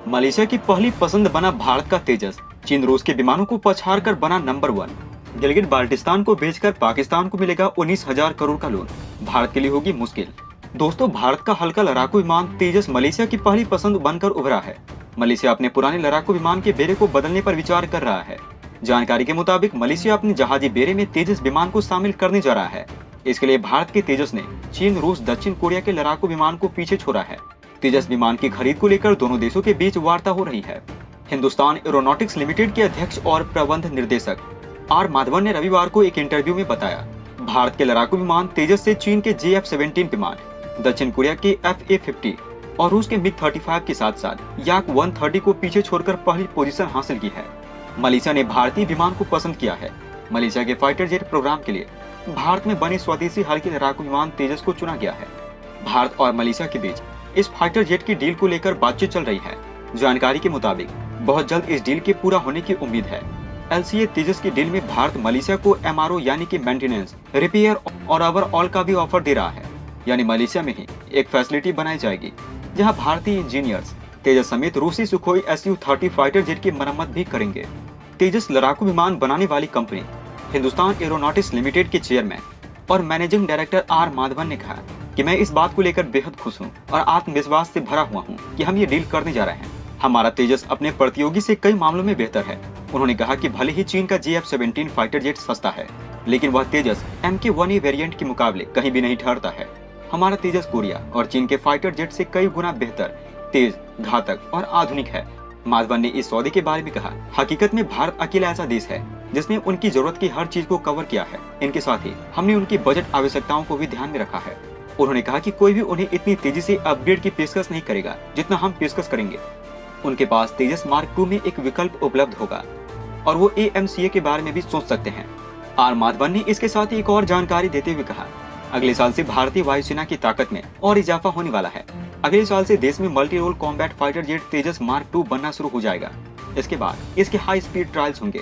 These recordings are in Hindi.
मलेशिया की पहली पसंद बना भारत का तेजस। चीन रूस के विमानों को पछाड़ कर बना नंबर 1। गिलगित बाल्टिस्तान को बेचकर पाकिस्तान को मिलेगा 19,000 करोड़ का लोन। भारत के लिए होगी मुश्किल। दोस्तों, भारत का हल्का लड़ाकू विमान तेजस मलेशिया की पहली पसंद बनकर उभरा है। मलेशिया अपने पुराने लड़ाकू विमान के बेड़े को बदलने पर विचार कर रहा है। जानकारी के मुताबिक मलेशिया अपने जहाजी बेड़े में तेजस विमान को शामिल करने जा रहा है। इसके लिए भारत के तेजस ने चीन, रूस, दक्षिण कोरिया के लड़ाकू विमान को पीछे छोड़ा है। तेजस विमान की खरीद को लेकर दोनों देशों के बीच वार्ता हो रही है। हिंदुस्तान एरोनॉटिक्स लिमिटेड के अध्यक्ष और प्रबंध निर्देशक आर माधवन ने रविवार को एक इंटरव्यू में बताया, भारत के लड़ाकू विमान तेजस से चीन के JF-17 विमान, दक्षिण कोरिया के FA-50 और रूस के MiG-35 के साथ साथ Yak-130 को पीछे छोड़कर पहली पोजीशन हासिल की है। मलेशिया ने भारतीय विमान को पसंद किया है। मलेशिया के फाइटर जेट प्रोग्राम के लिए भारत में बने स्वदेशी हल्के लड़ाकू विमान तेजस को चुना गया है। भारत और मलेशिया के बीच इस फाइटर जेट की डील को लेकर बातचीत चल रही है। जानकारी के मुताबिक बहुत जल्द इस डील के पूरा होने की उम्मीद है। LCA तेजस की डील में भारत मलेशिया को MRO यानी कि मेंटेनेंस, रिपेयर और ओवरऑल का भी ऑफर दे रहा है। यानी मलेशिया में ही एक फैसिलिटी बनाई जाएगी जहां भारतीय इंजीनियर्स तेजस समेत रूसी सुखोई Su-30 फाइटर जेट की मरम्मत भी करेंगे। तेजस लड़ाकू विमान बनाने वाली कंपनी हिंदुस्तान एरोनॉटिक्स लिमिटेड के चेयरमैन और मैनेजिंग डायरेक्टर आर माधवन ने कहा कि मैं इस बात को लेकर बेहद खुश हूं और आत्मविश्वास से भरा हुआ हूं कि हम ये डील करने जा रहे हैं। हमारा तेजस अपने प्रतियोगी से कई मामलों में बेहतर है। उन्होंने कहा कि भले ही चीन का JF-17 फाइटर जेट सस्ता है, लेकिन वह तेजस Mk-1A वेरिएंट के मुकाबले कहीं भी नहीं ठहरता है। हमारा तेजस कोरिया और चीन के फाइटर जेट से कई गुना बेहतर, तेज, घातक और आधुनिक है। माधवन ने इस सौदे के बारे में कहा, हकीकत में भारत अकेला ऐसा देश है जिसने उनकी जरूरत की हर चीज को कवर किया है। इनके साथ ही हमने उनकी बजट आवश्यकताओं को भी ध्यान में रखा है। उन्होंने कहा कि कोई भी उन्हें इतनी तेजी से अपग्रेड की पेशकश नहीं करेगा जितना हम पेशकश करेंगे। उनके पास तेजस मार्क 2 में एक विकल्प उपलब्ध होगा और वो AMCA के बारे में भी सोच सकते हैं। आर माधवन ने इसके साथ ही एक और जानकारी देते हुए कहा, अगले साल से भारतीय वायुसेना की ताकत में और इजाफा होने वाला है। अगले साल से देश में multi role combat fighter jet Tejas mark 2 बनना शुरू हो जाएगा। इसके बाद इसके हाई स्पीड ट्रायल्स होंगे।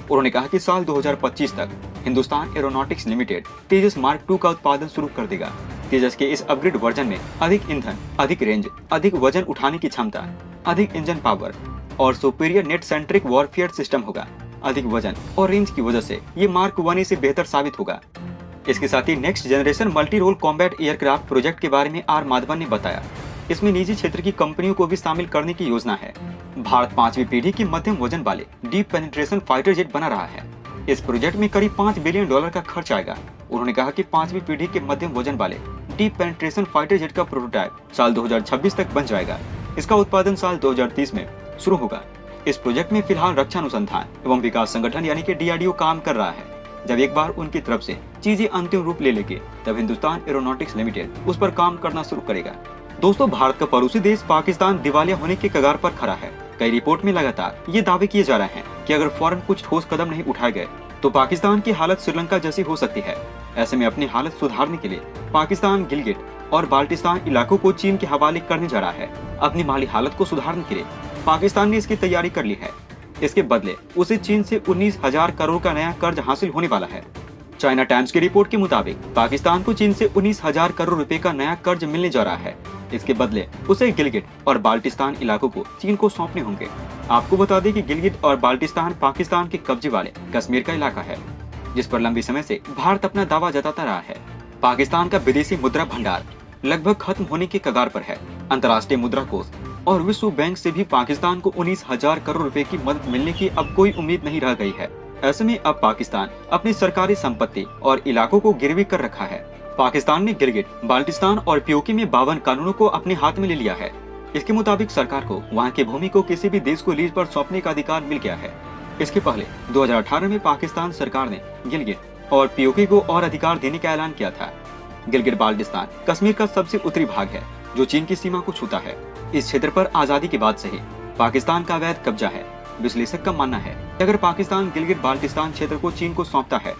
उन्होंने कहा कि साल 2025 तक हिंदुस्तान एरोनॉटिक्स लिमिटेड तेजस मार्क 2 का उत्पादन शुरू कर देगा। तेजस के इस अपग्रेड वर्जन में अधिक ईंधन, अधिक रेंज, अधिक वजन उठाने की क्षमता, अधिक इंजन पावर और superior net centric warfare system होगा। अधिक वजन और रेंज की वजह से ये मार्क 1A से बेहतर साबित होगा। इसके साथ ही next generation multi role combat aircraft project के बारे में आर माधवन ने बताया, इसमें निजी क्षेत्र की कंपनियों को भी शामिल करने की योजना है। भारत 5वीं पीढ़ी की मध्यम वजन वाले डीप पेनिट्रेशन फाइटर जेट बना रहा है। इस प्रोजेक्ट में करीब $5 बिलियन का खर्च आएगा। उन्होंने कहा कि 5वीं पीढ़ी के मध्यम वजन वाले डीप पेनिट्रेशन फाइटर जेट का प्रोटोटाइप साल 2026 तक बन जाएगा। इसका उत्पादन साल 2030 में शुरू होगा। इस प्रोजेक्ट में फिलहाल रक्षा अनुसंधान एवं विकास संगठन यानी कि DRDO काम कर रहा है। जब एक बार उनकी तरफ से चीजें अंतिम रूप ले लेंगे, तब हिंदुस्तान एरोनॉटिक्स लिमिटेड उस पर काम करना शुरू करेगा। दोस्तों, भारत का पड़ोसी देश पाकिस्तान दिवालिया होने के कगार पर खड़ा है। कई रिपोर्ट में लगातार ये दावे किए जा रहे हैं कि अगर फौरन कुछ ठोस कदम नहीं उठाए गए तो पाकिस्तान की हालत श्रीलंका जैसी हो सकती है। ऐसे में अपनी हालत सुधारने के लिए पाकिस्तान गिलगिट और बाल्टिस्तान इलाकों को चीन के हवाले करने जा रहा है। अपनी माली हालत को सुधारने के लिए पाकिस्तान ने इसकी तैयारी कर ली है। इसके बदले उसे चीन से 19,000 करोड़ का नया कर्ज हासिल होने वाला है। चाइना टाइम्स की रिपोर्ट के मुताबिक पाकिस्तान को चीन से 19,000 करोड़ रुपए का नया कर्ज मिलने जा रहा है। इसके बदले उसे गिलगिट और बाल्टिस्तान इलाकों को चीन को सौंपने होंगे। आपको बता दें कि गिलगिट और बाल्टिस्तान पाकिस्तान के कब्जे वाले कश्मीर का इलाका है, जिस पर लंबे समय से भारत अपना दावा जताता रहा है। पाकिस्तान का विदेशी मुद्रा भंडार लगभग खत्म होने के कगार पर है। अंतर्राष्ट्रीय मुद्रा कोष और विश्व बैंक से भी पाकिस्तान को 19,000 करोड़ रुपए की मदद मिलने की अब कोई उम्मीद नहीं रह गई है। ऐसे में अब पाकिस्तान अपनी सरकारी संपत्ति और इलाकों को गिरवी कर रखा है। पाकिस्तान ने गिलगिट, बाल्टिस्तान और POK में 52 कानूनों को अपने हाथ में ले लिया है। इसके मुताबिक सरकार को वहां की भूमि को किसी भी देश को लीज पर सौंपने का अधिकार मिल गया है। इसके पहले 2018 में पाकिस्तान सरकार ने गिलगिट और POK को और अधिकार देने का ऐलान किया था। गिलगिट बाल्टिस्तान कश्मीर का सबसे उत्तरी भाग है जो चीन की सीमा को छूता है। इस क्षेत्र पर आजादी के बाद से ही पाकिस्तान का अवैध कब्जा है। विश्लेषक का मानना है कि अगर पाकिस्तान गिलगिट बाल्टिस्तान क्षेत्र को चीन को सौंपता है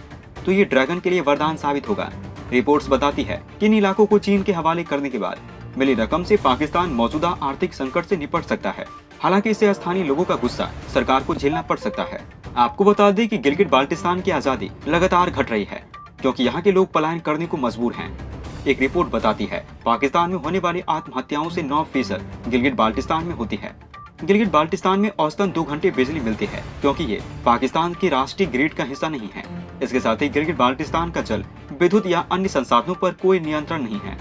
तो ये ड्रैगन के लिए वरदान साबित होगा। रिपोर्ट्स बताती है कि इन इलाकों को चीन के हवाले करने के बाद मिली रकम से पाकिस्तान मौजूदा आर्थिक संकट से निपट सकता है। हालांकि इससे स्थानीय लोगों का गुस्सा सरकार को झेलना पड़ सकता है। आपको बता दें कि गिलगिट बाल्टिस्तान की आजादी लगातार घट रही है क्योंकि यहाँ के लोग पलायन करने को मजबूर हैं। एक रिपोर्ट बताती है पाकिस्तान में होने वाली आत्महत्याओं से 9% गिलगिट बाल्टिस्तान में होती है। गिलगित बाल्टिस्तान में औसतन 2 घंटे बिजली मिलती है, क्योंकि ये पाकिस्तान की राष्ट्रीय ग्रिड का हिस्सा नहीं है। इसके साथ ही गिलगित बाल्टिस्तान का जल, विद्युत या अन्य संसाधनों पर कोई नियंत्रण नहीं है।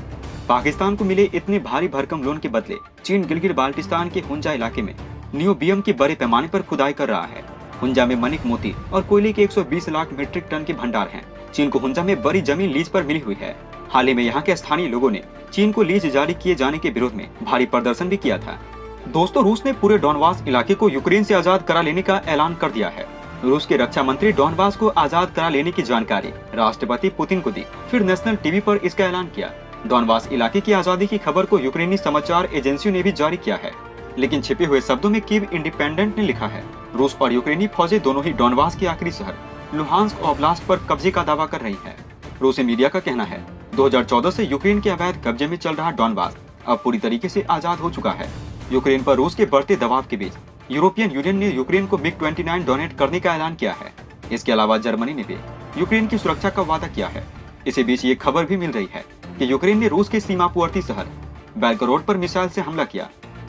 पाकिस्तान को मिले इतने भारी भरकम लोन के बदले चीन गिलगित बाल्टिस्तान के हुंजा इलाके में नियोबियम की बड़े पैमाने पर खुदाई कर रहा है। हुंजा में मनिक मोती और कोयले के 120 लाख मीट्रिक टन के भंडार हैं। चीन को हुंजा में बड़ी जमीन लीज पर मिली हुई है। हाल ही में यहाँ के स्थानीय लोगों ने चीन को लीज जारी किए जाने के विरोध में भारी प्रदर्शन भी किया था। दोस्तों, रूस ने पूरे डॉनबास इलाके को यूक्रेन से आजाद करा लेने का ऐलान कर दिया है। रूस के रक्षा मंत्री डॉनबास को आजाद करा लेने की जानकारी राष्ट्रपति पुतिन को दी, फिर नेशनल टीवी पर इसका ऐलान किया। डॉनबास इलाके की आजादी की खबर को यूक्रेनी समाचार एजेंसियों ने भी जारी किया है, लेकिन छिपे हुए शब्दों में कीव इंडिपेंडेंट ने लिखा है। रूस और यूक्रेनी फौजें दोनों ही डॉनबास के आखिरी शहर लुहांस्क ओब्लास्ट पर कब्जे का दावा कर रही है। रूसी मीडिया का कहना है 2014 से यूक्रेन के अवैध कब्जे में चल रहा डॉनबास अब पूरी तरीके से आजाद हो चुका है। यूक्रेन पर रूस के बढ़ते दबाव के बीच यूरोपियन यूनियन ने यूक्रेन को MiG-29 डोनेट करने का ऐलान किया है। इसके अलावा जर्मनी ने भी यूक्रेन की सुरक्षा का वादा किया है। इसी बीच ये खबर भी मिल रही है कि यूक्रेन ने रूस के सीमावर्ती शहर बेल्गोरोड पर मिसाइल से हमला किया।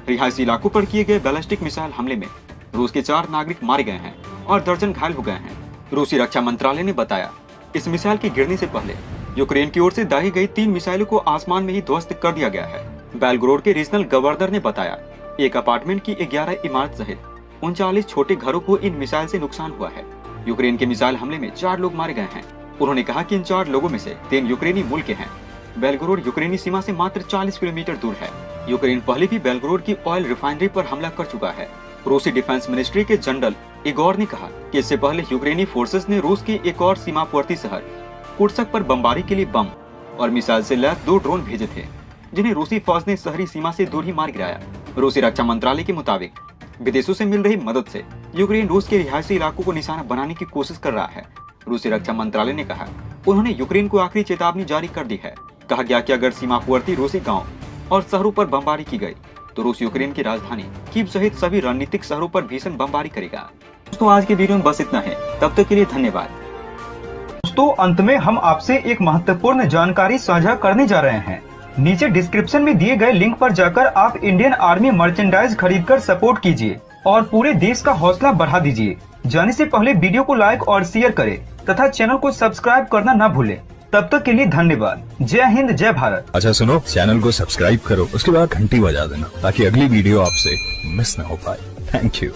रिहायशी इलाकों पर किए गए बैलिस्टिक मिसाइल हमले में रूस के 4 नागरिक मारे गए हैं और दर्जन घायल हो गए हैं। रूसी रक्षा मंत्रालय ने बताया, इस मिसाइल के गिरने से पहले यूक्रेन की ओर से दागी गई 3 मिसाइलों को आसमान में ही ध्वस्त कर दिया गया है। बेल्गोरोड के रीजनल गवर्नर ने बताया, एक अपार्टमेंट की 11 इमारत सहित 39 छोटे घरों को इन मिसाइल से नुकसान हुआ है। यूक्रेन के मिसाइल हमले में 4 लोग मारे गए हैं। उन्होंने कहा कि इन 4 लोगों में से 3 यूक्रेनी मूल के हैं। बेल्गोरोड यूक्रेनी सीमा से मात्र 40 किलोमीटर दूर है। यूक्रेन पहले भी बेल्गोरोड की ऑयल रिफाइनरी पर हमला कर चुका है। रूसी डिफेंस मिनिस्ट्री के जनरल इगोर ने कहा कि इससे पहले यूक्रेनी फोर्सेस ने रूस के एक और सीमावर्ती शहर कुर्स्क पर बमबारी के लिए बम और मिसाइल से लैस 2 ड्रोन भेजे थे, जिन्हें रूसी फौज ने शहरी सीमा से दूर ही मार गिराया। रूसी रक्षा मंत्रालय के मुताबिक विदेशों से मिल रही मदद से यूक्रेन रूस के रिहायशी इलाकों को निशाना बनाने की कोशिश कर रहा है। रूसी रक्षा मंत्रालय ने कहा, उन्होंने यूक्रेन को आखिरी चेतावनी जारी कर दी है। कहा गया कि अगर सीमावर्ती रूसी गाँव और शहरों पर बमबारी की गई तो रूस यूक्रेन की राजधानी कीव सहित सभी रणनीतिक शहरों पर भीषण बमबारी करेगा। दोस्तों, आज के वीडियो में बस इतना है। तब तक के लिए धन्यवाद। दोस्तों, अंत में हम आपसे एक महत्वपूर्ण जानकारी साझा करने जा रहे हैं। नीचे डिस्क्रिप्शन में दिए गए लिंक पर जाकर आप इंडियन आर्मी मर्चेंडाइज खरीदकर सपोर्ट कीजिए और पूरे देश का हौसला बढ़ा दीजिए। जाने से पहले वीडियो को लाइक और शेयर करें तथा चैनल को सब्सक्राइब करना न भूलें। तब तक के लिए धन्यवाद। जय हिंद, जय भारत। अच्छा सुनो, चैनल को सब्सक्राइब करो, उसके बाद घंटी बजा देना ताकि अगली वीडियो आपसे मिस न हो पाए। Thank you.